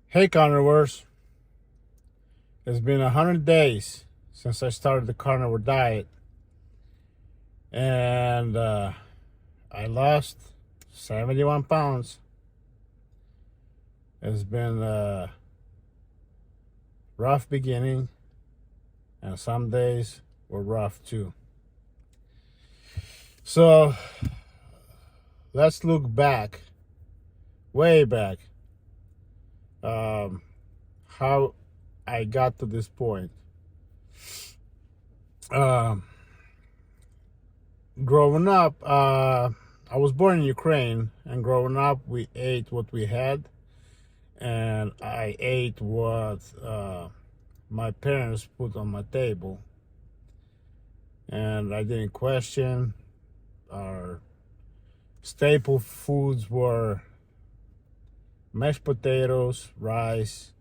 Hey carnivores, it's been 100 days since I started the carnivore diet, and I lost 71 pounds. It's been a rough beginning, and some days were rough too. So let's look back, way back, how I got to this point. Um, Growing up, I was born in Ukraine, and growing up, we ate what we had, and I ate what my parents put on my table, and I didn't question. Our staple foods were mashed potatoes, rice,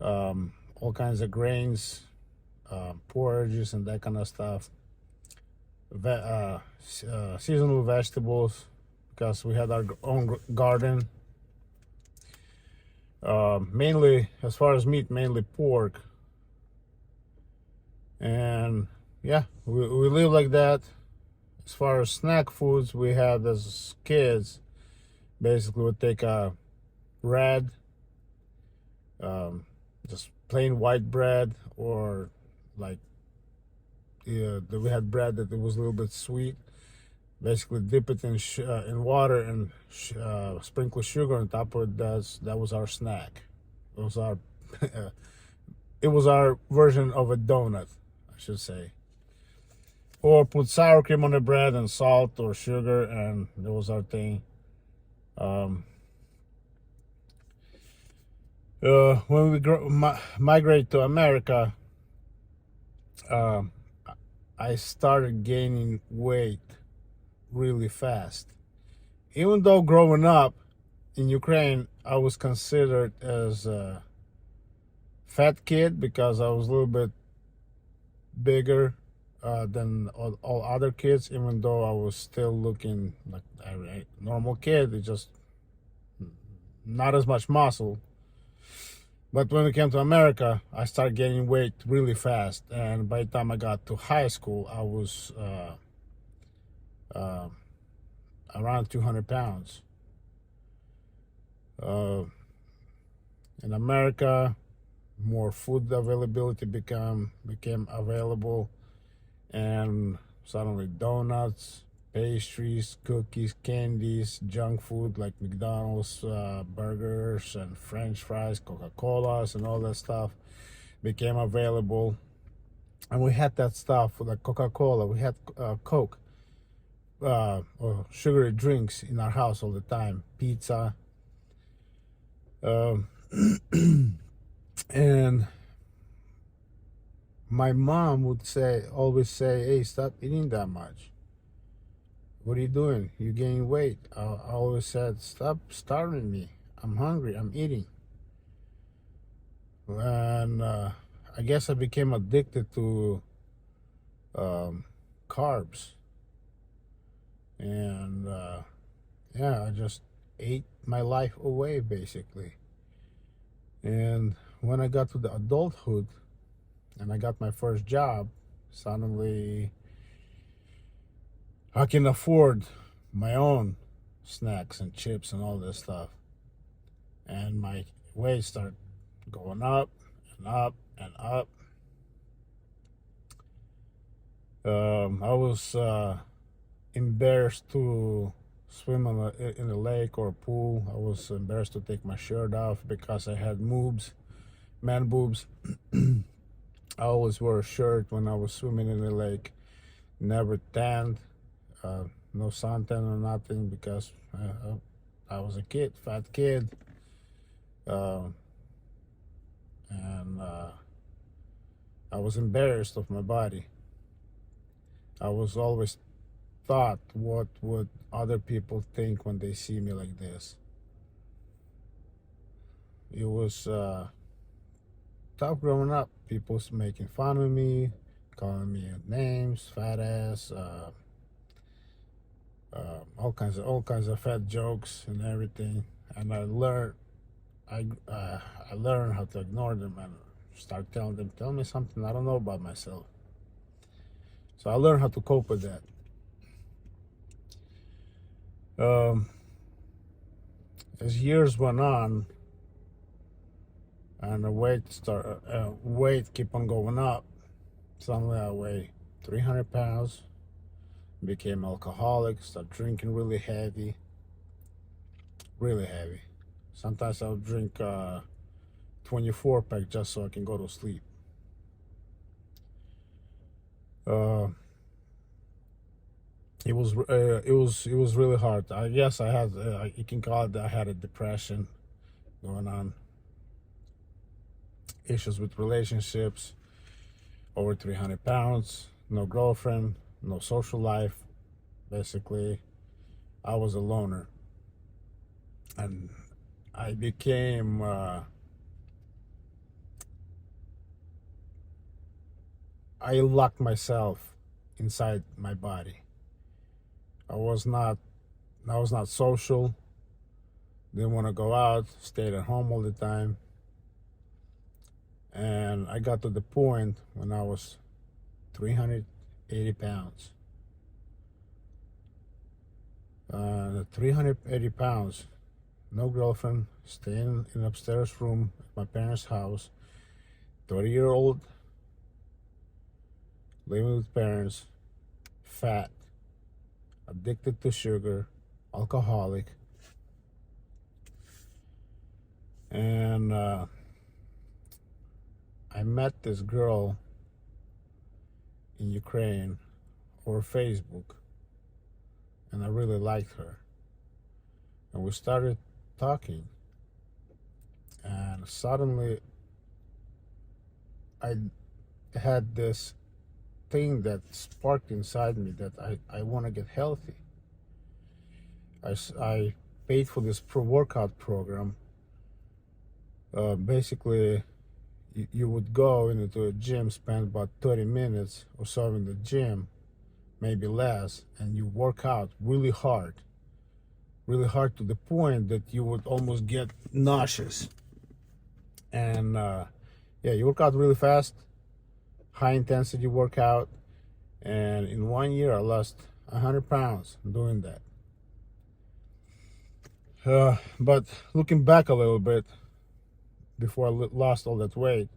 all kinds of grains, porridges, and that kind of stuff. Seasonal vegetables, because we had our own garden. Mainly, as far as meat, mainly pork. And yeah, we live like that. As far as snack foods, we had as kids, basically would take bread, just plain white bread, or like we had bread that it was a little bit sweet. Basically, dip it in water and sprinkle sugar on top of it. That was our snack. It was our it was our version of a donut, I should say. Or put sour cream on the bread and salt or sugar, and that was our thing. When we migrate to America, uh, I started gaining weight really fast. Even though growing up in Ukraine, I was considered as a fat kid because I was a little bit bigger than all other kids, even though I was still looking like a normal kid. It just not as much muscle. But when we came to America, I started gaining weight really fast, and by the time I got to high school, I was around 200 pounds. In America, more food availability became available, and suddenly donuts, pastries, cookies, candies, junk food like McDonald's, burgers and French fries, Coca-Colas, and all that stuff became available. And we had that stuff like Coca-Cola. We had Coke, or sugary drinks in our house all the time. Pizza, and my mom would always say, "Hey, stop eating that much. What are you doing? You're gaining weight." I always said, "Stop starving me. I'm hungry. I'm eating." And I guess I became addicted to carbs. And yeah, I just ate my life away, basically. And when I got to the adulthood and I got my first job, suddenly I can afford my own snacks and chips and all this stuff. And my weight started going up and up and up. I was embarrassed to swim in a lake or a pool. I was embarrassed to take my shirt off because I had boobs, man boobs. I always wore a shirt when I was swimming in the lake. Never tanned, no suntan or nothing, because I was a kid, fat kid, and I was embarrassed of my body. I was always thought, what would other people think when they see me like this? It was tough growing up. People making fun of me, calling me names, fat ass, all kinds of fat jokes and everything. And I learned I learned how to ignore them and start telling them, tell me something I don't know about myself. So I learned how to cope with that. As years went on and the weight keep on going up, suddenly I weighed 300 pounds, became alcoholic, started drinking really heavy. Sometimes I'll drink 24 pack just so I can go to sleep. It was really hard. I guess I had you can call it, I had a depression going on, issues with relationships, over 300 pounds, no girlfriend, no social life. Basically, I was a loner, and I became I locked myself inside my body. I was not social, didn't want to go out, stayed at home all the time. And I got to the point when I was 380 pounds. 380 pounds, no girlfriend, staying in an upstairs room at my parents' house, 30-year-old, living with parents, fat, addicted to sugar, alcoholic. And I met this girl in Ukraine over Facebook, and I really liked her. And we started talking, and suddenly I had this thing that sparked inside me that I want to get healthy. I paid for this workout program. Basically, you would go into a gym, spend about 30 minutes or so in the gym, maybe less, and you work out really hard to the point that you would almost get nauseous. And yeah, you work out really fast, high intensity workout, and in 1 year I lost 100 pounds doing that. But looking back a little bit, before I lost all that weight,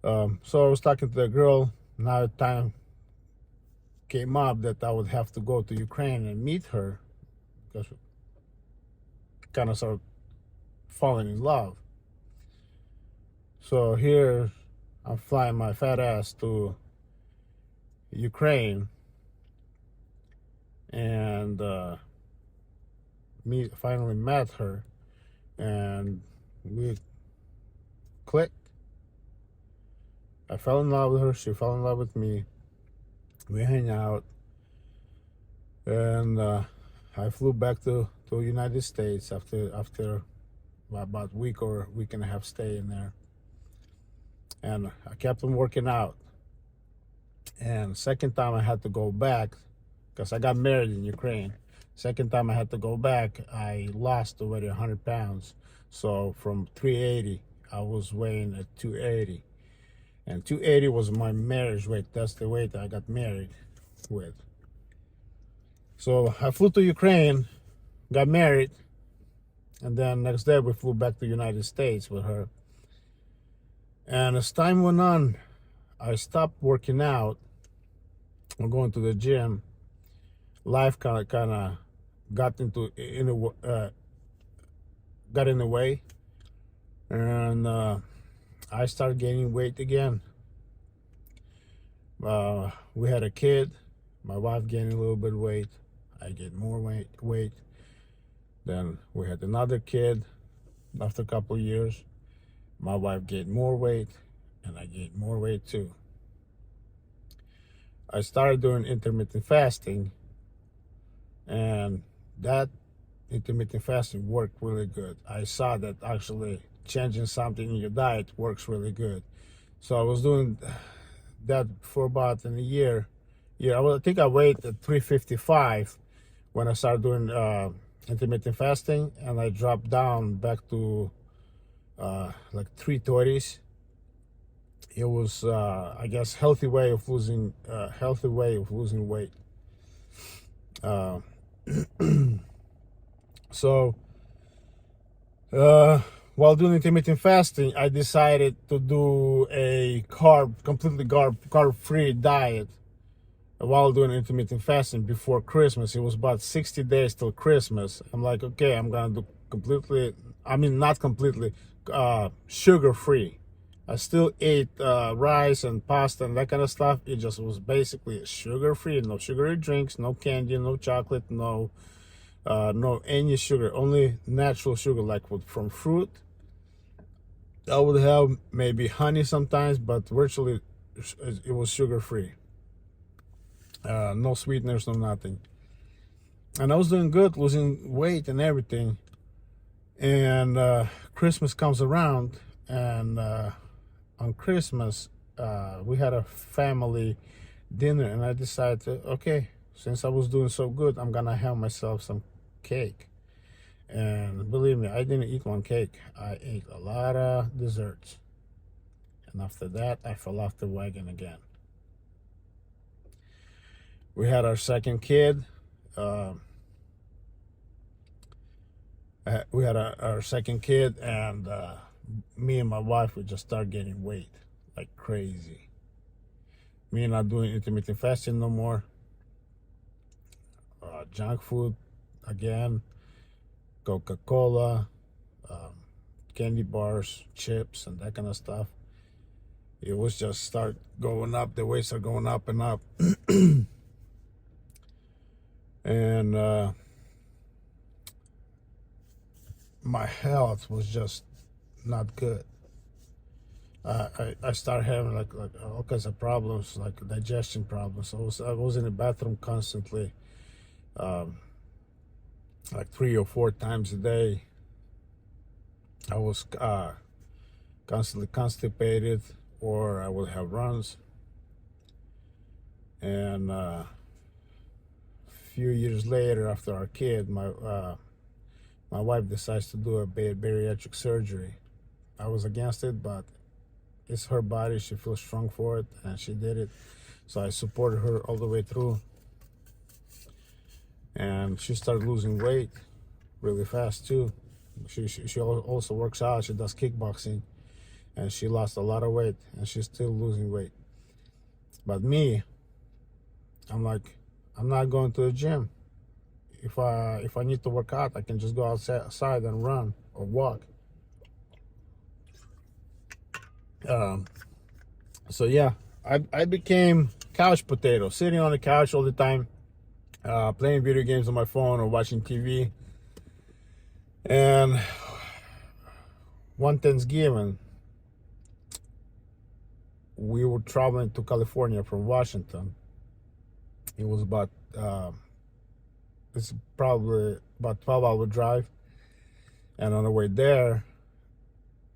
so I was talking to the girl. Now time came up that I would have to go to Ukraine and meet her, because we kind of started falling in love. So here I'm flying my fat ass to Ukraine, and finally met her, and we clicked. I fell in love with her, she fell in love with me. We hang out, and I flew back to United States after about a week or week and a half staying there. And I kept on working out. And second time I had to go back, because I got married in Ukraine. Second time I had to go back, I lost already 100 pounds. So from 380, I was weighing at 280. And 280 was my marriage weight. That's the weight I got married with. So I flew to Ukraine, got married, and then next day we flew back to the United States with her. And as time went on, I stopped working out or going to the gym. Life kind of got in the way, and I started gaining weight again. We had a kid. My wife gained a little bit of weight. I gained more weight. Then we had another kid. After a couple of years, my wife gained more weight, and I gained more weight too. I started doing intermittent fasting, and that intermittent fasting worked really good. I saw that actually changing something in your diet works really good. So I was doing that for about a year. I think I weighed at 355 when I started doing intermittent fasting, and I dropped down back to like 330s. It was, I guess, healthy way of losing weight. Uh, so while doing intermittent fasting, I decided to do a completely carb-free diet while doing intermittent fasting before Christmas. It was about 60 days till Christmas. I'm like, okay, I'm gonna do not completely, sugar-free. I still ate rice and pasta and that kind of stuff. It just was basically sugar-free, no sugary drinks, no candy, no chocolate, no any sugar, only natural sugar, like from fruit. I would have maybe honey sometimes, but virtually it was sugar-free. No sweeteners, no nothing. And I was doing good, losing weight and everything. And Christmas comes around, and on Christmas, we had a family dinner, and I decided, okay, since I was doing so good, I'm gonna have myself some cake. And believe me, I didn't eat one cake. I ate a lot of desserts. And after that, I fell off the wagon again. We had our second kid. We had our second kid, and me and my wife would just start gaining weight like crazy. Me not doing intermittent fasting no more. Junk food again, Coca-Cola, candy bars, chips, and that kind of stuff. It was just start going up. The weights are going up and up. And my health was just not good. I started having like all kinds of problems, like digestion problems. I was in the bathroom constantly, like 3 or 4 times a day. I was constantly constipated, or I would have runs. And a few years later, after our kid, my wife decides to do a bariatric surgery. I was against it, but it's her body. She feels strong for it, and she did it. So I supported her all the way through. And she started losing weight really fast too. She also works out. She does kickboxing, and she lost a lot of weight, and she's still losing weight. But me, I'm like, I'm not going to the gym. If I need to work out, I can just go outside and run or walk. So yeah, I became couch potato, sitting on the couch all the time, playing video games on my phone or watching TV. And one Thanksgiving, we were traveling to California from Washington. It was it's probably about 12-hour drive. And on the way there,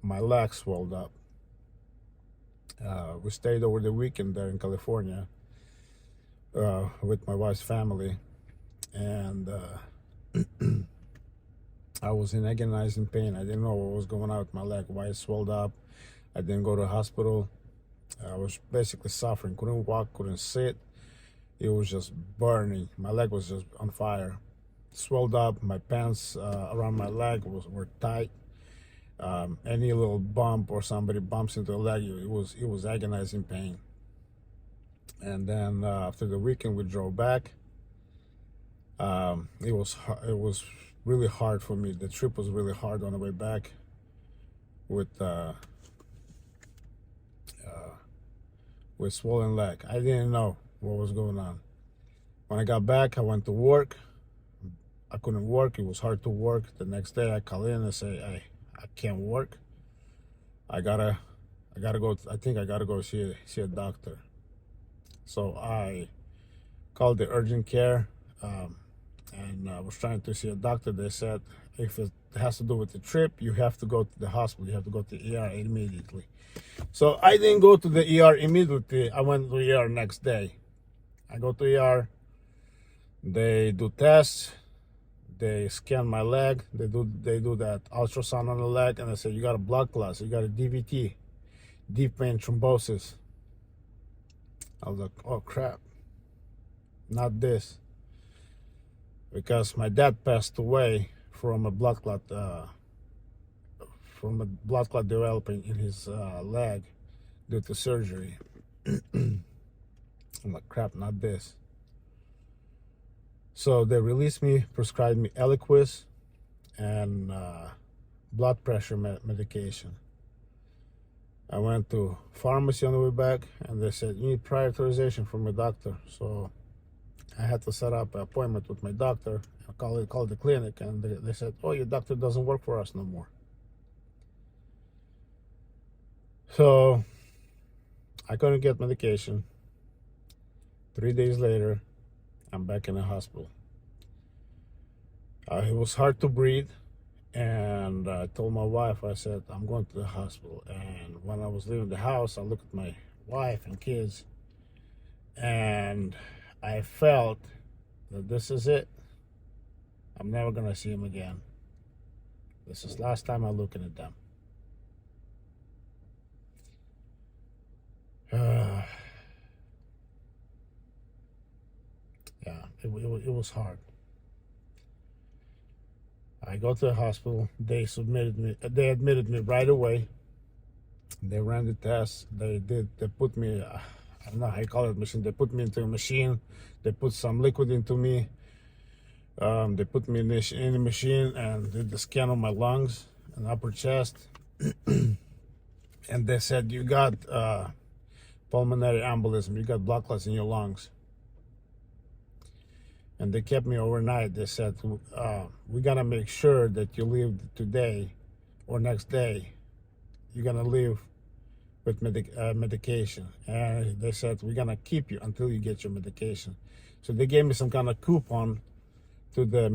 my leg swelled up. We stayed over the weekend there in California with my wife's family. And I was in agonizing pain. I didn't know what was going on with my leg, why it swelled up. I didn't go to the hospital. I was basically suffering. Couldn't walk, couldn't sit. It was just burning. My leg was just on fire. Swelled up. My pants around my leg were tight. Any little bump or somebody bumps into the leg, it was agonizing pain. And then after the weekend, we drove back. It was really hard for me. The trip was really hard on the way back with swollen leg. I didn't know what was going on. When I got back, I went to work. I couldn't work. It was hard to work. The next day, I call in and say, I can't work. I gotta go. I think I gotta go see a doctor. So I called the urgent care, and I was trying to see a doctor. They said if it has to do with the trip, you have to go to the hospital. You have to go to the ER immediately. So I didn't go to the ER immediately. I went to the ER next day. I go to ER. They do tests. They scan my leg. They do that ultrasound on the leg, and they say you got a blood clot, you got a DVT, deep vein thrombosis. I was like, oh crap, not this, because my dad passed away from a blood clot, developing in his leg due to surgery. I'm like, crap, not this. So they released me, prescribed me Eliquis and blood pressure medication. I went to pharmacy on the way back, and they said, you need prior authorization from a doctor. So I had to set up an appointment with my doctor. I called the clinic, and they said, oh, your doctor doesn't work for us no more. So I couldn't get medication. 3 days later, I'm back in the hospital. It was hard to breathe, and I told my wife, I said, I'm going to the hospital. And when I was leaving the house, I looked at my wife and kids, and I felt that this is it. I'm never going to see them again. This is last time I'm looking at them. Yeah, it was hard. I go to the hospital. They admitted me right away. They ran the tests. They put me, I don't know how you call it, machine. They put me into a machine. They put some liquid into me. They put me in the machine and did the scan on my lungs and upper chest. And they said, you got pulmonary embolism. You got blood clots in your lungs. And they kept me overnight. They said, we gotta make sure that you leave today or next day. You're gonna leave with medication. And they said, we're gonna keep you until you get your medication. So they gave me some kind of coupon to the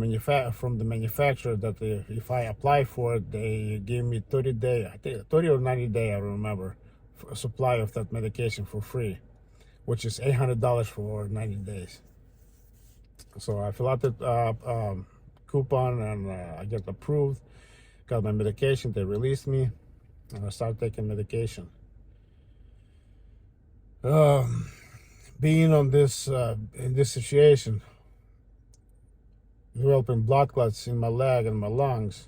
from the manufacturer that if I apply for it, they gave me 30-day, I think 30 or 90-day, I remember, for a supply of that medication for free, which is $800 for 90 days. So I fill out the coupon, and I get approved, got my medication. They released me, and I started taking medication. Being on this in this situation, developing blood clots in my leg and my lungs,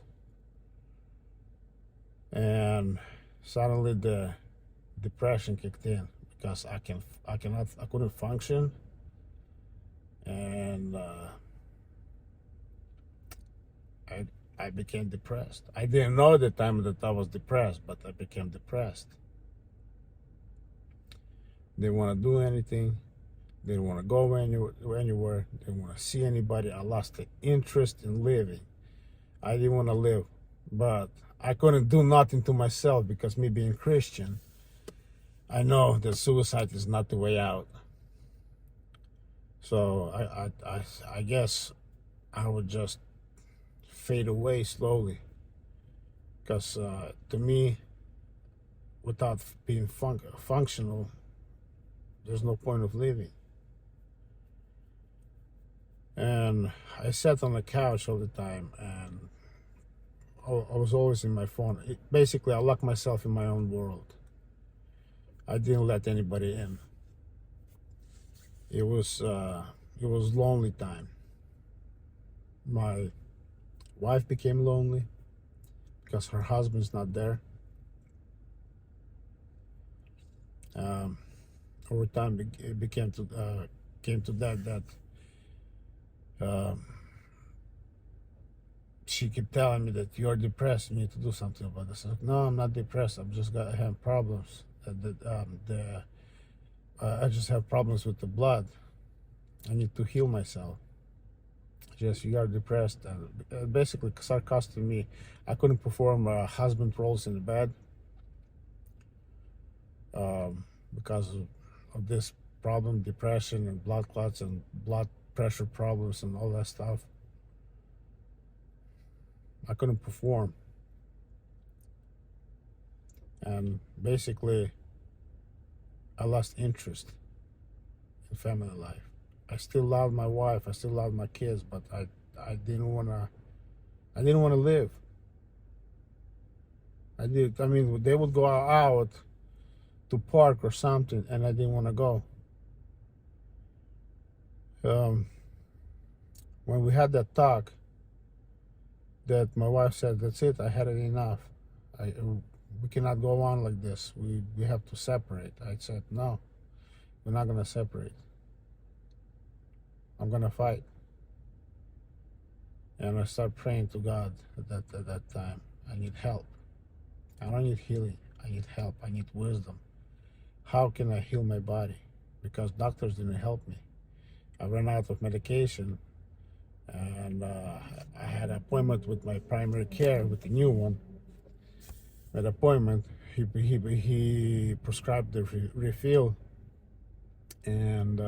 and suddenly the depression kicked in because I couldn't function. And I became depressed. I didn't know at the time that I was depressed, but I became depressed. Didn't want to do anything. Didn't want to go anywhere. Didn't want to see anybody. I lost the interest in living. I didn't want to live, but I couldn't do nothing to myself because me being Christian, I know that suicide is not the way out. So I guess I would just fade away slowly, because to me, without being functional, there's no point of living. And I sat on the couch all the time, and I was always in my phone. Basically, I locked myself in my own world. I didn't let anybody in. It was lonely time. My wife became lonely because her husband's not there. Over time, it came to that she kept telling me that you're depressed. You need to do something about this. I said, no, I'm not depressed. I have problems. I just have problems with the blood. I need to heal myself. Just, you are depressed. Basically, start costing me. I couldn't perform husband roles in the bed because of this problem, depression and blood clots and blood pressure problems and all that stuff. I couldn't perform. And basically, I lost interest in family life. I still love my wife, I still love my kids, but I didn't wanna live. I mean, they would go out to park or something, and I didn't want to go. Um, when we had that talk, that my wife said, "That's it. I had it enough. We cannot go on like this. We have to separate." I said, "No, we're not gonna separate. I'm gonna fight." And I started praying to God at that time. I need help. I don't need healing. I need help. I need wisdom. How can I heal my body? Because doctors didn't help me. I ran out of medication, and I had an appointment with my primary care, with the new one. At appointment, he prescribed the refill, and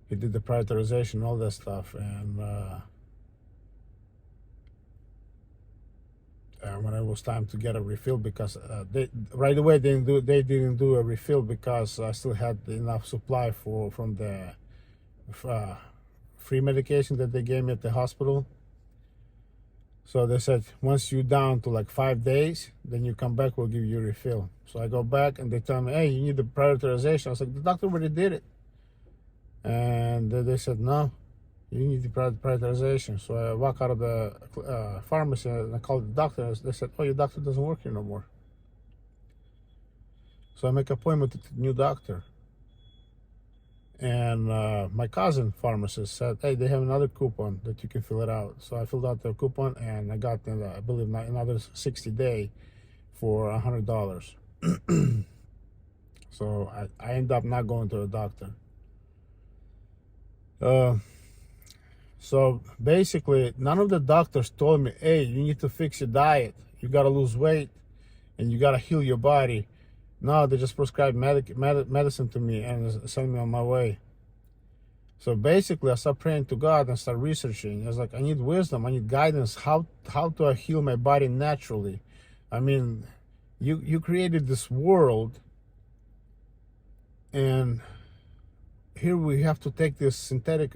he did the prioritization, all that stuff, and when it was time to get a refill, because they right away they didn't do a refill because I still had enough supply from the free medication that they gave me at the hospital. So they said, once you're down to like 5 days, then you come back, we'll give you a refill. So I go back and they tell me, hey, you need the prioritization. I was like, the doctor already did it. And they said, no, you need the prioritization. So I walk out of the pharmacy and I called the doctor. And they said, oh, your doctor doesn't work here no more. So I make an appointment with the new doctor. And my cousin pharmacist said, hey, they have another coupon that you can fill it out. So I filled out the coupon, and I got, I believe, another 60-day for $100. So I end up not going to the doctor. So basically, none of the doctors told me, hey, you need to fix your diet. You got to lose weight, and you got to heal your body. No, they just prescribed medicine to me and sent me on my way. So basically, I started praying to God and started researching. I was like, I need wisdom. I need guidance. How do I heal my body naturally? I mean, you created this world, and here we have to take this synthetic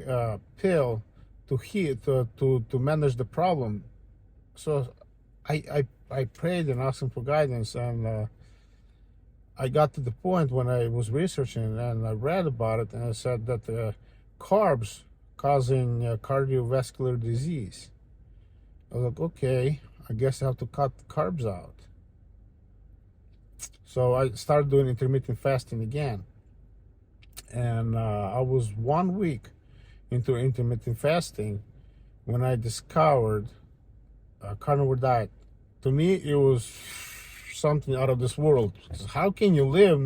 pill to heal, to manage the problem. So I prayed and asked him for guidance, and I got to the point when I was researching and I read about it, and I said that carbs causing cardiovascular disease. I was like, okay, I guess I have to cut carbs out. So I started doing intermittent fasting again. And I was 1 week into intermittent fasting when I discovered a carnivore diet. To me, it was something out of this world. How can you live?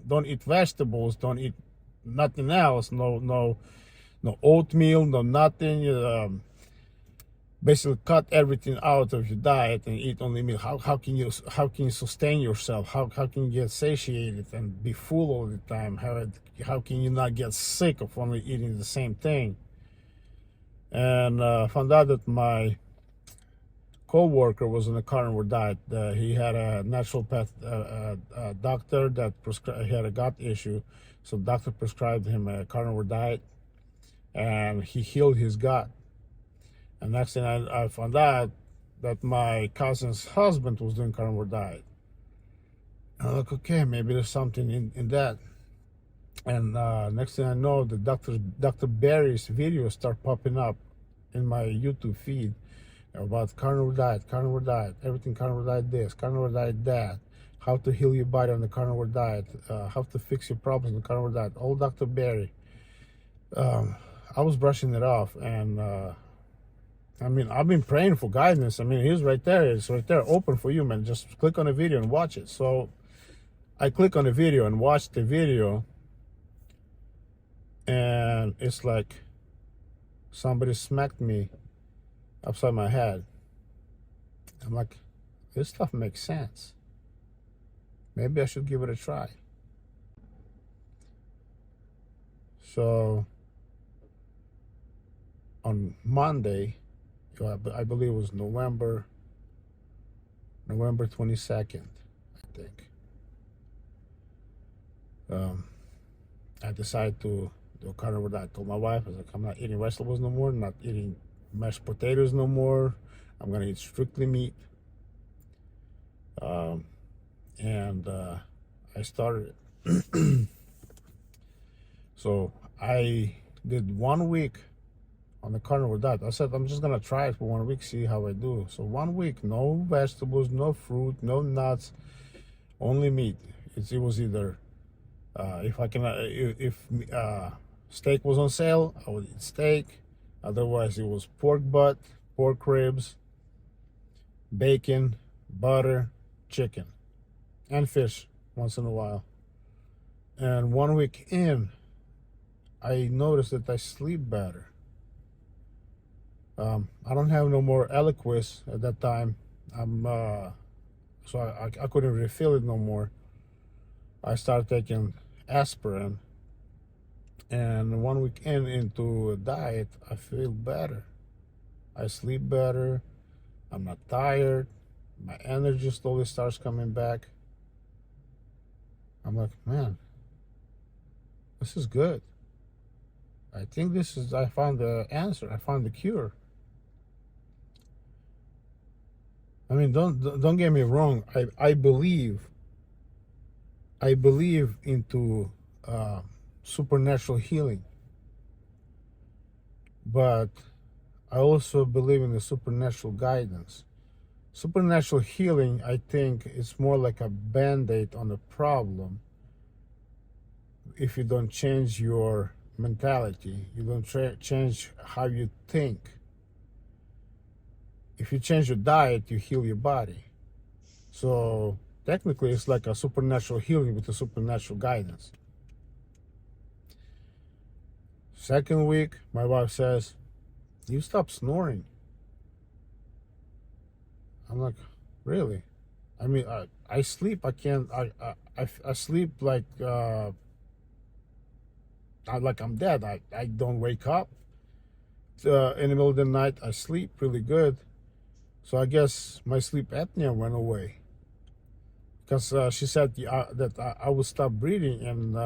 Don't eat vegetables. Don't eat nothing else. No oatmeal. No nothing. Basically, cut everything out of your diet and eat only meat. How can you sustain yourself? How can you get satiated and be full all the time? How can you not get sick of only eating the same thing? And found out that my co-worker was on a carnivore diet. He had a naturopath doctor that he had a gut issue, so the doctor prescribed him a carnivore diet, and he healed his gut. And next thing I found out that my cousin's husband was doing carnivore diet. I'm like, okay, maybe there's something in that. And next thing I know, the Dr. Barry's videos start popping up in my YouTube feed about carnivore diet, everything carnivore diet this, carnivore diet that, how to heal your body on the carnivore diet, how to fix your problems on the carnivore diet, all Dr. Barry. I was brushing it off, and I mean, I've been praying for guidance. I mean, he's right there. It's right there, open for you, man. Just click on the video and watch it. So I click on the video and watch the video, and it's like somebody smacked me upside my head. I'm like, this stuff makes sense. Maybe I should give it a try. So on Monday, I believe it was November 22nd, I think. I decided to The carnivore diet. I told my wife, I was like, I'm not eating vegetables no more, not eating mashed potatoes no more. I'm gonna eat strictly meat. Um, and I started it. So I did 1 week on the carnivore diet. I said I'm just gonna try it for 1 week, see how I do. So 1 week, no vegetables, no fruit, no nuts, only meat. It was either if I can if steak was on sale, I would eat steak. Otherwise, it was pork butt, pork ribs, bacon, butter, chicken, and fish once in a while. And 1 week in, I noticed that I sleep better. I don't have no more Eliquis at that time. So I couldn't refill it no more. I started taking aspirin, and 1 week into a diet, I feel better. I sleep better. I'm not tired. My energy slowly starts coming back. I'm like, man, this is good. I think I found the answer. I found the cure. I mean, don't get me wrong. I believe into supernatural healing, but I also believe in the supernatural guidance. Supernatural healing, I think, is more like a band-aid on the problem. If you don't change your mentality, you don't change how you think. If you change your diet, you heal your body. So technically, it's like a supernatural healing with a supernatural guidance. Second week, my wife says, "You stop snoring." I'm like, really? I mean, I sleep. I can't. I sleep like I'm dead. I don't wake up in the middle of the night. I sleep really good. So I guess my sleep apnea went away, because she said that I would stop breathing, and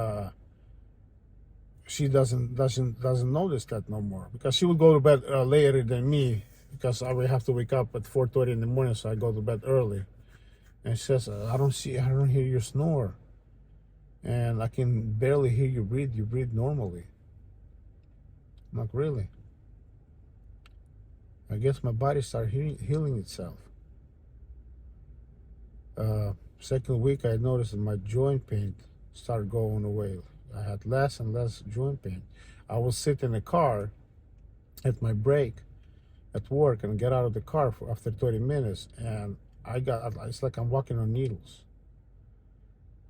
she doesn't notice that no more, because she would go to bed later than me, because I would have to wake up at 4:30 in the morning, so I go to bed early. And she says, I don't hear you snore, and I can barely hear you breathe. You breathe normally. I'm like, really? I guess my body started healing itself. Second week, I noticed that my joint pain started going away. I had less and less joint pain. I will sit in the car at my break at work and get out of the car after 30 minutes, and it's like I'm walking on needles.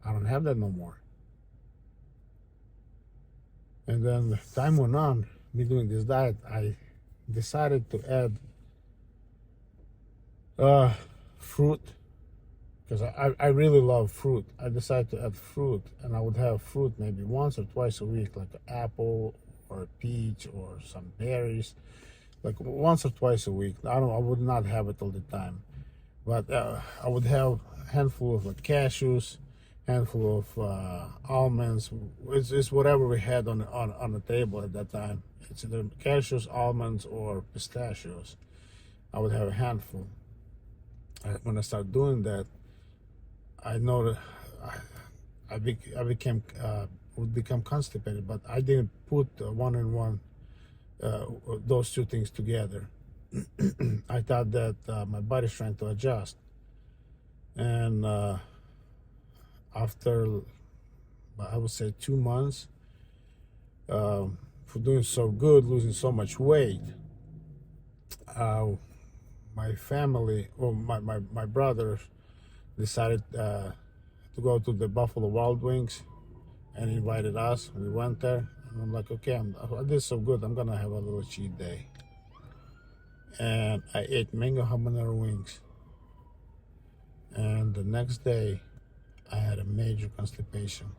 I don't have that no more. And then time went on, me doing this diet, I decided to add fruit, because I really love fruit. I decided to add fruit, and I would have fruit maybe once or twice a week, like an apple or a peach or some berries, like once or twice a week. I would not have it all the time, but I would have a handful of cashews, handful of almonds. It's whatever we had on the table at that time. It's either cashews, almonds, or pistachios. I would have a handful. When I started doing that, I know that I became would become constipated, but I didn't put one and one those two things together. I thought that my body's trying to adjust, and after, I would say, 2 months for doing so good, losing so much weight, my family, or my brother, decided to go to the Buffalo Wild Wings and invited us. We went there, and I'm like, okay, I did so good, I'm gonna have a little cheat day. And I ate mango habanero wings, and the next day I had a major constipation.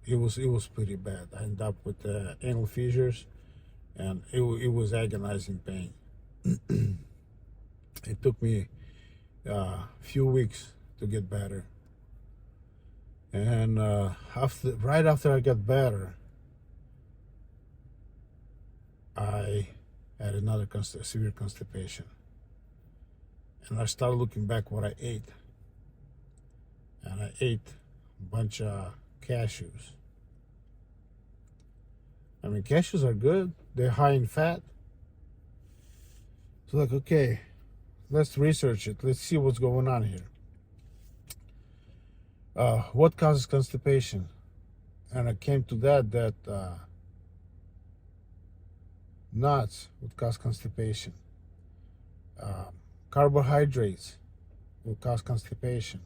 It was pretty bad. I ended up with anal fissures, and it was agonizing pain. It took me a few weeks to get better. And right after I got better, I had another severe constipation. And I started looking back what I ate. And I ate a bunch of cashews. I mean, cashews are good. They're high in fat. So like, okay, let's research it. Let's see what's going on here. What causes constipation? And I came to that nuts would cause constipation. Carbohydrates will cause constipation.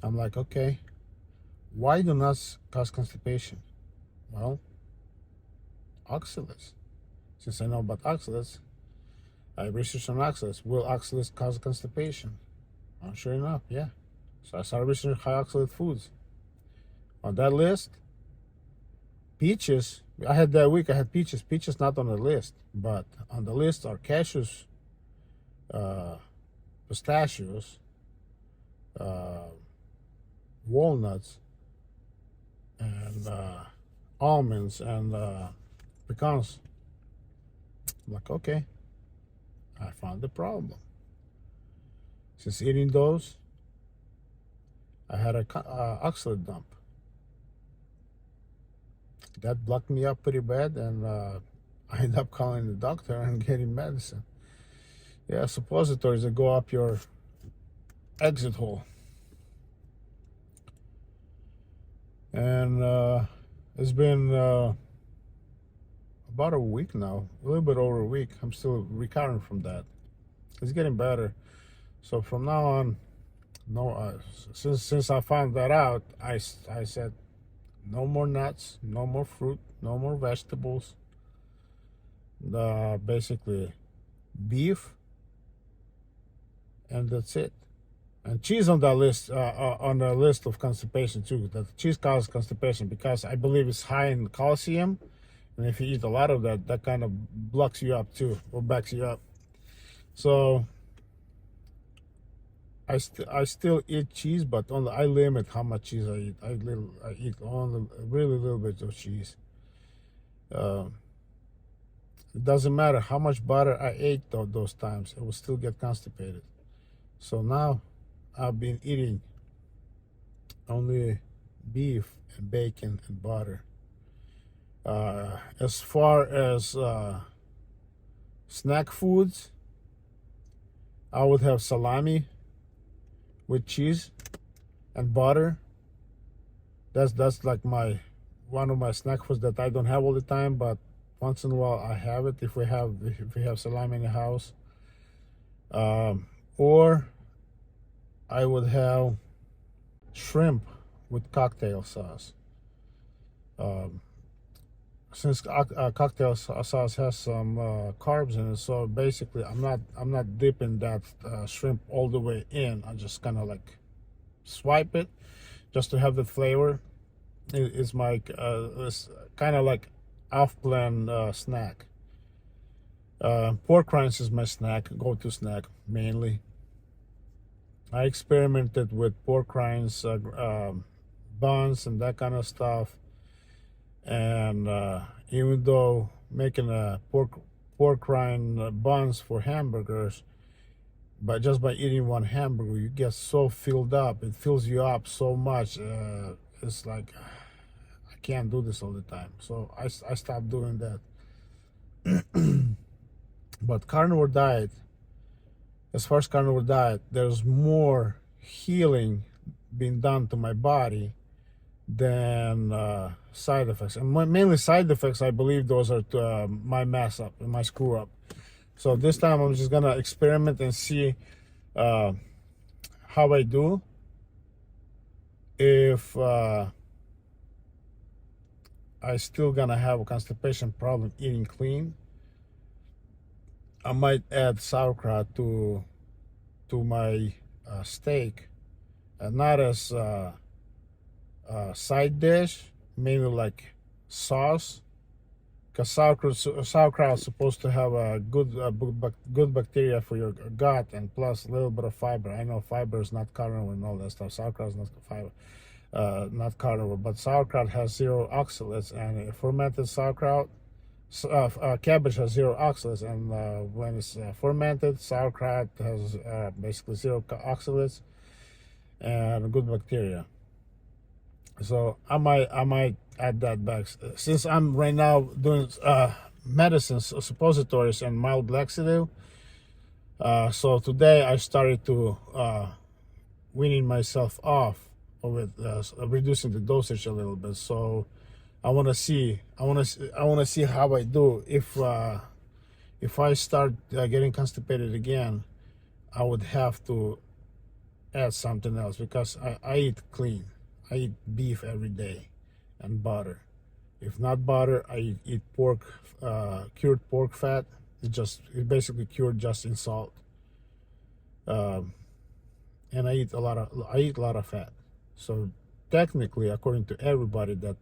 I'm like, okay, why do nuts cause constipation? Well, oxalates. Since I know about oxalates, I researched on oxalates. Will oxalates cause constipation? Well, sure enough, yeah. So I started researching high oxalate foods. On that list, peaches. I had that week. I had peaches. Peaches not on the list, but on the list are cashews, pistachios, walnuts, and almonds and pecans. I'm like, okay, I found the problem. Since eating those, I had a oxalate dump. That blocked me up pretty bad, and I ended up calling the doctor and getting medicine. Yeah, suppositories that go up your exit hole. And it's been about a week now, a little bit over a week. I'm still recovering from that. It's getting better. So from now on, no, since I found that out, I said no more nuts, no more fruit, no more vegetables. Basically beef, and that's it. And cheese on that list, on the list of constipation too. That cheese causes constipation because I believe it's high in calcium, and if you eat a lot of that, that kind of blocks you up too, or backs you up. So I still eat cheese, but only I limit how much cheese I eat. I eat only really little bit of cheese. It doesn't matter how much butter I ate those times; it will still get constipated. So now I've been eating only beef and bacon and butter. As far as snack foods, I would have salami with cheese and butter. That's like one of my snack foods that I don't have all the time, but once in a while I have it if we have salami in the house. Or I would have shrimp with cocktail sauce. Since cocktail sauce has some carbs in it, so basically I'm not dipping that shrimp all the way in. I just kind of like swipe it just to have the flavor. It's my it's kind of like off-plan snack. Pork rinds is my go-to snack mainly. I experimented with pork rinds, buns, and that kind of stuff. And even though making a pork rind buns for hamburgers, but just by eating one hamburger, you get so filled up. It fills you up so much. It's like I can't do this all the time. So I stopped doing that. But carnivore diet, as far as carnivore diet, there's more healing being done to my body than side effects. And mainly side effects, I believe those are my mess up and my screw up. So this time I'm just gonna experiment and see how I do. If I still gonna have a constipation problem eating clean, I might add sauerkraut to my steak, not as side dish, mainly like sauce, because sauerkraut is supposed to have a good bacteria for your gut, and plus a little bit of fiber. I know fiber is not carnivore and all that stuff. Sauerkraut is not fiber, not carnivore, but sauerkraut has zero oxalates, and fermented sauerkraut, cabbage has zero oxalates, and when it's fermented, sauerkraut has basically zero oxalates and good bacteria. So I might add that back, since I'm right now doing medicines, suppositories, and mild laxative. So today I started to weaning myself off of it, reducing the dosage a little bit. So I want to see how I do. If I start getting constipated again, I would have to add something else, because I eat clean. I eat beef every day and butter. If not butter, I eat pork, cured pork fat. It's basically cured just in salt. And I eat a lot of fat. So technically, according to everybody that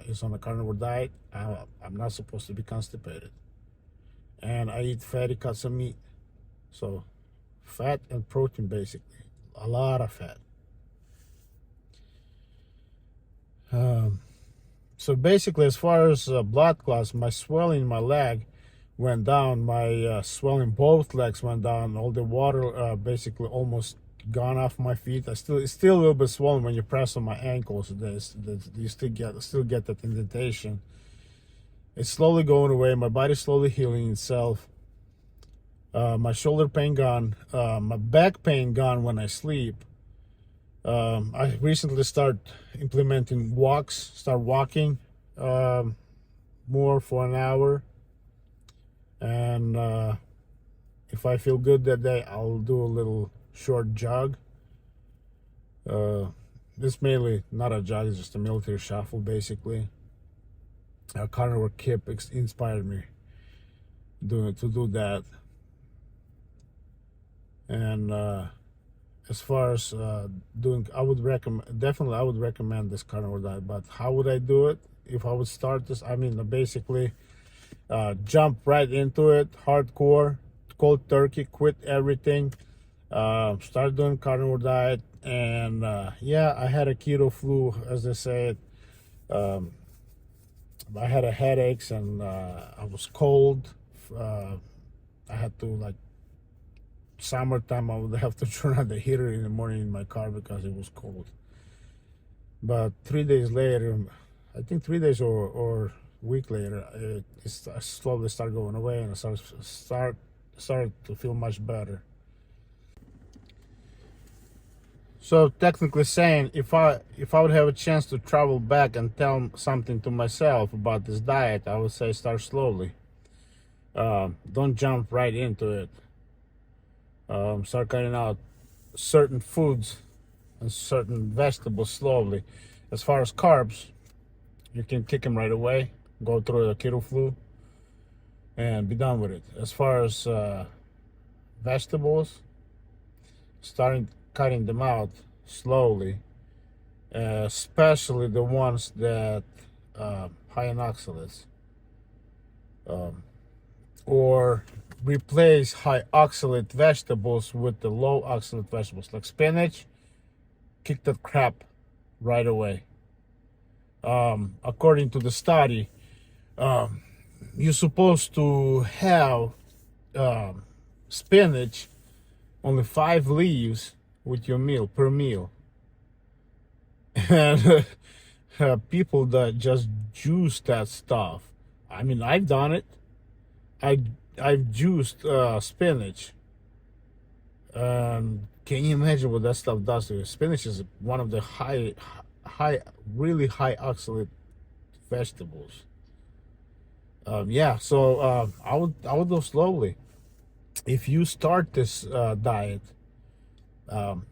is on a carnivore diet, I'm not supposed to be constipated. And I eat fatty cuts of meat. So fat and protein, basically. A lot of fat. So basically, as far as blood clots, my swelling in my leg went down. My swelling both legs went down. All the water basically almost gone off my feet. It's still a little bit swollen when you press on my ankles. You still get that indentation. It's slowly going away. My body's slowly healing itself. My shoulder pain gone. My back pain gone when I sleep. I recently start implementing start walking more for an hour. And if I feel good that day, I'll do a little short jog. It's mainly not a jog, it's just a military shuffle, basically. Carnivore Kip inspired me to do that. And as far as doing, I would recommend this carnivore diet. But how would I do it if I would start this? I mean, basically jump right into it, hardcore, cold turkey, quit everything, start doing carnivore diet. And yeah, I had a keto flu, as I said. I had headaches, and I was cold. I had to, like, summertime, I would have to turn on the heater in the morning in my car because it was cold. But 3 days later, I think 3 days or a week later, it slowly started going away, and I started to feel much better. So technically saying, if I would have a chance to travel back and tell something to myself about this diet, I would say start slowly. Don't jump right into it. Start cutting out certain foods and certain vegetables slowly. As far as carbs, you can kick them right away, go through the keto flu, and be done with it. As far as vegetables, starting cutting them out slowly, especially the ones that high in oxalates, or replace high oxalate vegetables with the low oxalate vegetables, like spinach. Kick that crap right away. According to the study, you're supposed to have spinach only 5 leaves with your meal per meal. And people that just juice that stuff. I mean, I've done it. I've juiced spinach. Can you imagine what that stuff does to you? Spinach is one of the really high oxalate vegetables. Yeah, so I would go slowly. If you start this diet, do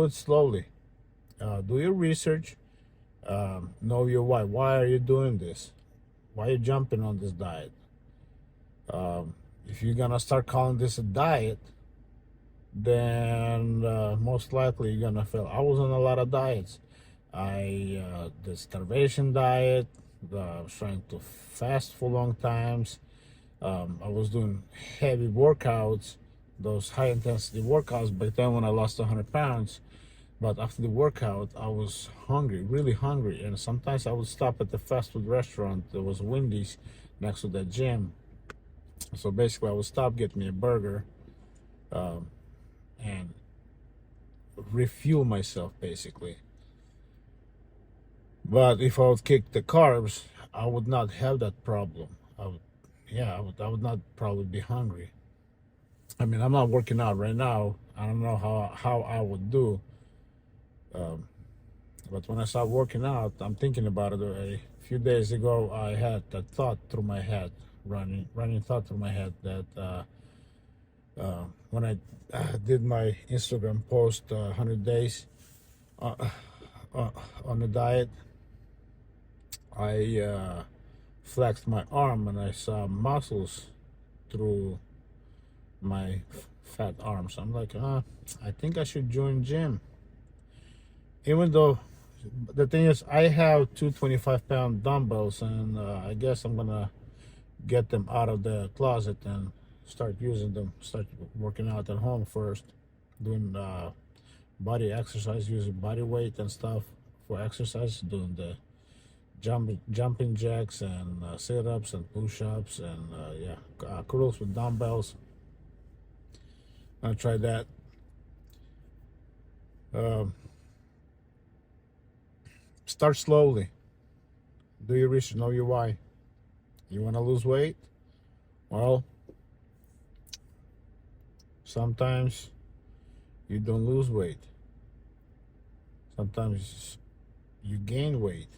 it slowly. Do your research. Know your why. Why are you doing this? Why are you jumping on this diet? If you're gonna start calling this a diet, then most likely you're gonna fail. I was on a lot of diets. I did starvation diet. I was trying to fast for long times. I was doing heavy workouts, those high intensity workouts back then when I lost 100 pounds. But after the workout, I was hungry, really hungry. And sometimes I would stop at the fast food restaurant. There was Wendy's next to the gym. So basically, I would stop, get me a burger, um, and refuel myself, basically. But if I would kick the carbs, I would not have that problem. I would not probably be hungry. I mean, I'm not working out right now. I don't know how I would do. Um, but when I start working out, I'm thinking about it. A few days ago, I had that thought through my head, running thought through my head that when I did my Instagram post, 100 days uh, on the diet, I flexed my arm and I saw muscles through my fat arms. I'm like, I think I should join gym. Even though the thing is, I have two 25-pound dumbbells, and I guess I'm gonna get them out of the closet and start using them. Start working out at home first, doing body exercise, using body weight and stuff for exercise, doing the jumping jacks and sit-ups and push-ups and curls with dumbbells. I'll try that. Start slowly. Do your research, know your why. You want to lose weight? Well, sometimes you don't lose weight. Sometimes you gain weight.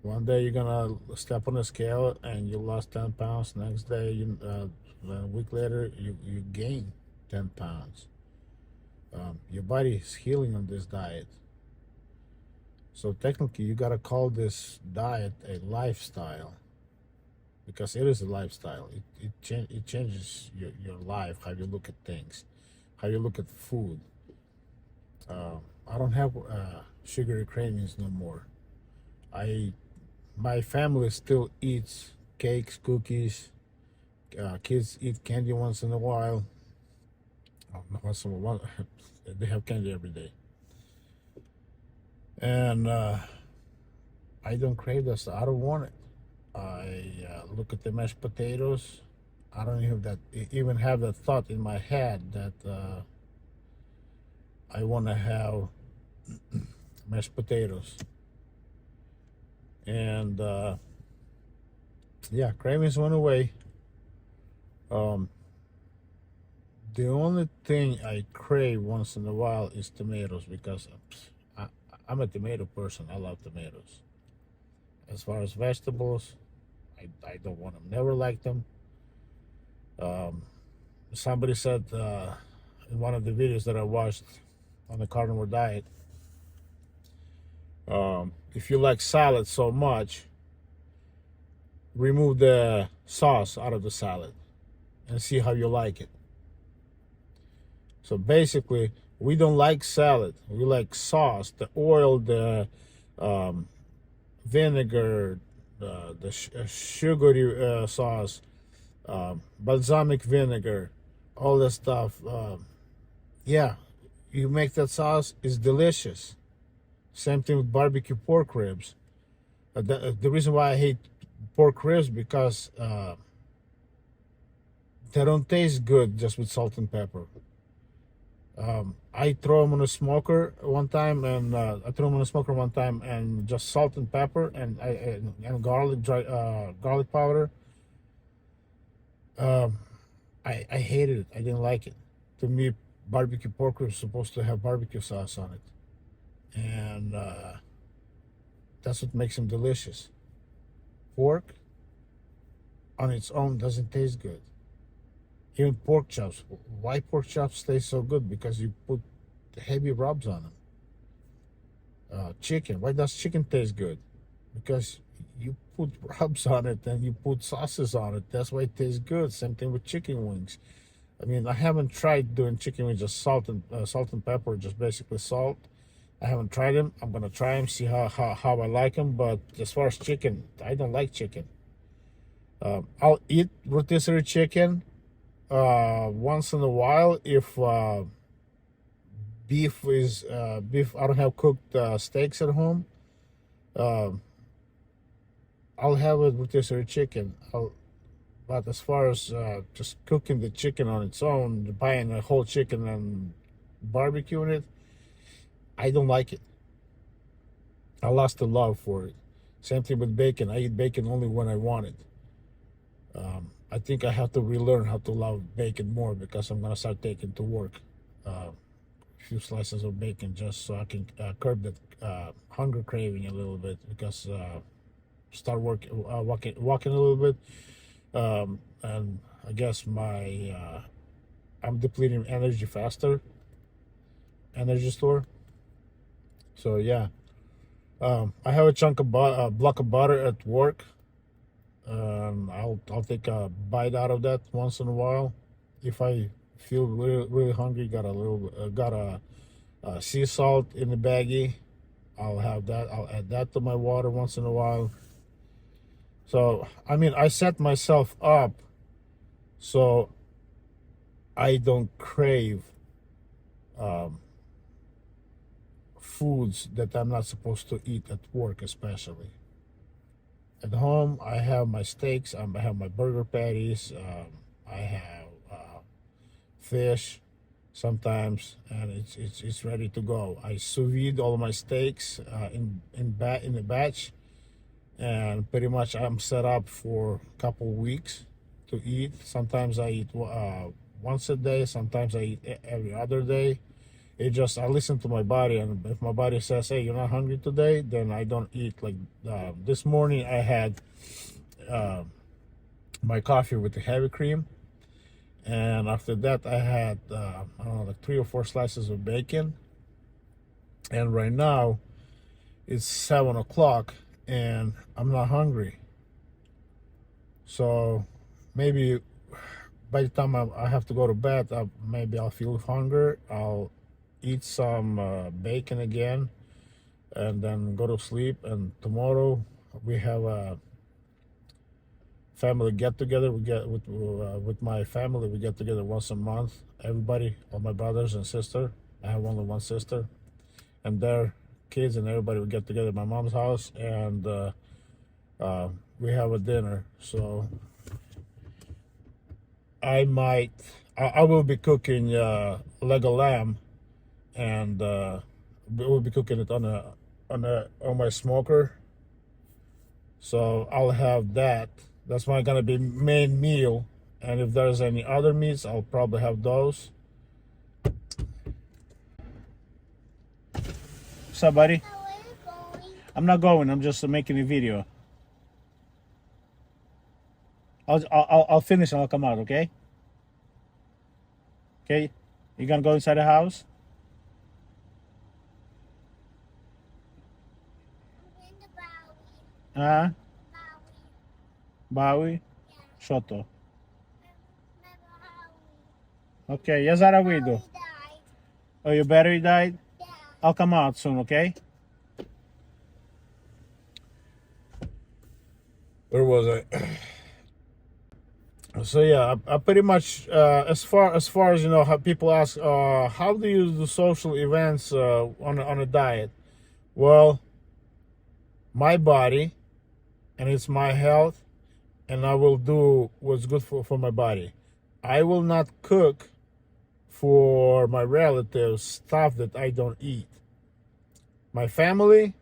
One day you're gonna step on a scale and you lost 10 pounds. Next day, a week later, you gain 10 pounds. Your body is healing on this diet. So technically, you gotta call this diet a lifestyle, because it is a lifestyle. It changes your life, how you look at things, how you look at food. I don't have sugary cravings no more. My family still eats cakes, cookies. Kids eat candy once in a while. Not once in a while. They have candy every day. And I don't crave this. I don't want it. I look at the mashed potatoes. I don't even have that thought in my head that I want to have mashed potatoes. And cravings went away. The only thing I crave once in a while is tomatoes, because I'm a tomato person. I love tomatoes. As far as vegetables, I don't want them. Never liked them. Somebody said in one of the videos that I watched on the Carnivore diet, if you like salad so much, remove the sauce out of the salad and see how you like it. So basically, we don't like salad. We like sauce, the oil, the vinegar, the sugary sauce, balsamic vinegar, all that stuff. You make that sauce, it's delicious. Same thing with barbecue pork ribs. The reason why I hate pork ribs, because they don't taste good just with salt and pepper. I throw them on a smoker one time, and just salt and pepper and garlic garlic powder. I hated it. I didn't like it. To me, barbecue pork ribs is supposed to have barbecue sauce on it, and that's what makes them delicious. Pork on its own doesn't taste good. Even pork chops. Why pork chops taste so good? Because you put heavy rubs on them. Chicken. Why does chicken taste good? Because you put rubs on it and you put sauces on it. That's why it tastes good. Same thing with chicken wings. I mean, I haven't tried doing chicken with just salt and pepper, just basically salt I haven't tried them. I'm gonna try them, see how I like them. But as far as chicken, I don't like chicken. I'll eat rotisserie chicken once in a while if beef. I don't have cooked steaks at home. Um, I'll have it rotisserie chicken. But as far as just cooking the chicken on its own, buying a whole chicken and barbecuing it, I don't like it. I lost the love for it. Same thing with bacon. I eat bacon only when I want it. I think I have to relearn how to love bacon more because I'm gonna start taking to work a few slices of bacon just so I can curb that hunger craving a little bit because start walking a little bit, and I guess my I'm depleting energy faster. Energy store. So yeah, I have a block of butter at work. I'll take a bite out of that once in a while. If I feel really hungry, got a sea salt in the baggie. I'll have that. I'll add that to my water once in a while. So I mean, I set myself up so I don't crave um, foods that I'm not supposed to eat at work, especially. At home, I have my steaks. I have my burger patties. I have fish sometimes, and it's ready to go. I sous vide all of my steaks in a batch, and pretty much I'm set up for a couple weeks to eat. Sometimes I eat once a day. Sometimes I eat every other day. It just I listen to my body, and if my body says, "Hey, you're not hungry today," then I don't eat. Like this morning, I had uh, my coffee with the heavy cream, and after that, I had I don't know, like 3 or 4 slices of bacon. And right now, it's 7 o'clock, and I'm not hungry. So maybe by the time I have to go to bed, maybe I'll feel hunger. I'll eat some bacon again and then go to sleep. And tomorrow we have a family get together. We get with my family. We get together once a month. Everybody, all my brothers and sister. I have only one sister, and their kids and everybody. We get together at my mom's house, and we have a dinner. So I will be cooking leg of lamb, and we'll be cooking it on my smoker. So I'll have that. That's my gonna be main meal. And if there's any other meats, I'll probably have those. What's up, buddy? I'm not going. I'm just making a video. I'll finish and I'll come out. Okay. Okay. You gonna go inside the house? Ah, bawi. Shoto. Okay. Ja zaraz wyjdę. Oh, your battery died? I'll come out soon. Okay. Where was I? So yeah, I pretty much as far as you know, how people ask, how do you do social events on a diet? Well, my body, and it's my health, and I will do what's good for my body. I will not cook for my relatives stuff that I don't eat. My family,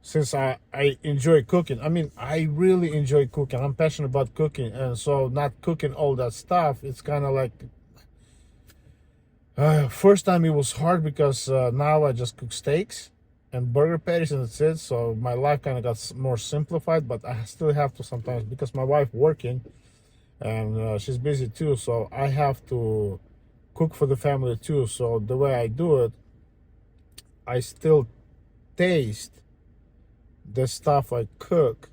since I enjoy cooking. I mean, I really enjoy cooking. I'm passionate about cooking, and so not cooking all that stuff, it's kind of like first time it was hard because now I just cook steaks and burger patties and that's it. So my life kind of got more simplified, but I still have to sometimes because my wife working and she's busy too. So I have to cook for the family too. So the way I do it, I still taste the stuff I cook,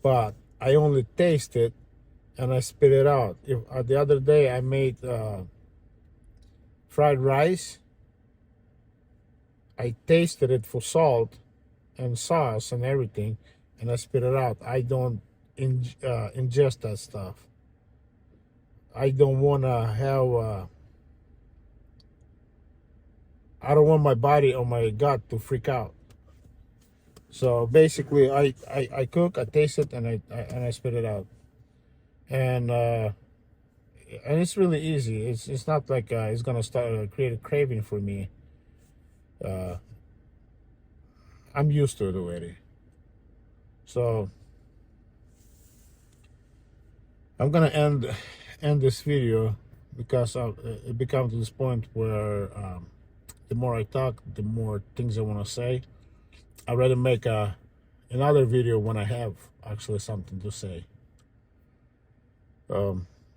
but I only taste it and I spit it out. If the other day I made fried rice, I tasted it for salt and sauce and everything, and I spit it out. I don't ingest that stuff. I don't want to have. I don't want my body or my gut to freak out. So basically, I cook, I taste it, and I spit it out, and it's really easy. It's not like it's gonna start create a craving for me. Uh, I'm used to it already. So I'm gonna end this video because it becomes to this point where the more I talk, the more things I want to say. I'd rather make another video when I have actually something to say.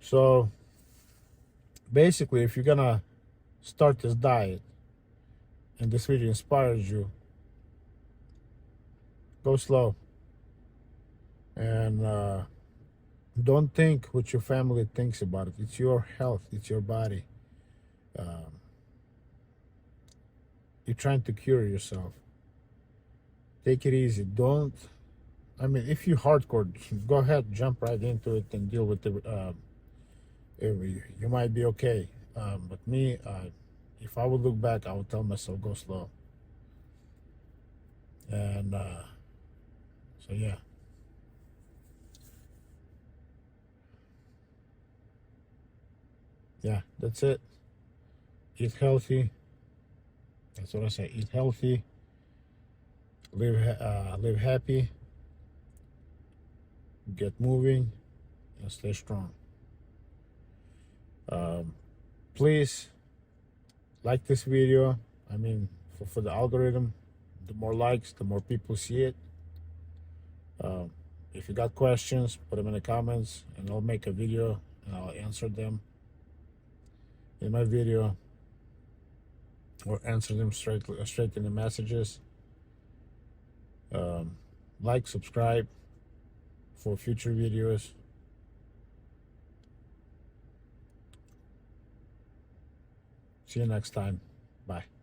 So basically, if you're gonna start this diet and this video inspires you, go slow and don't think what your family thinks about it. It's your health, it's your body. You're trying to cure yourself. Take it easy. Don't. I mean, if you hardcore, go ahead, jump right into it and deal with the. You might be okay, but me, if I would look back, I would tell myself go slow. And so yeah, that's it. Eat healthy. That's what I say. Eat healthy. Live happy. Get moving, and stay strong. Please like this video. I mean, for the algorithm, the more likes, the more people see it. If you got questions, put them in the comments, and I'll make a video and I'll answer them in my video, or answer them straight in the messages. Like, subscribe for future videos. See you next time. Bye.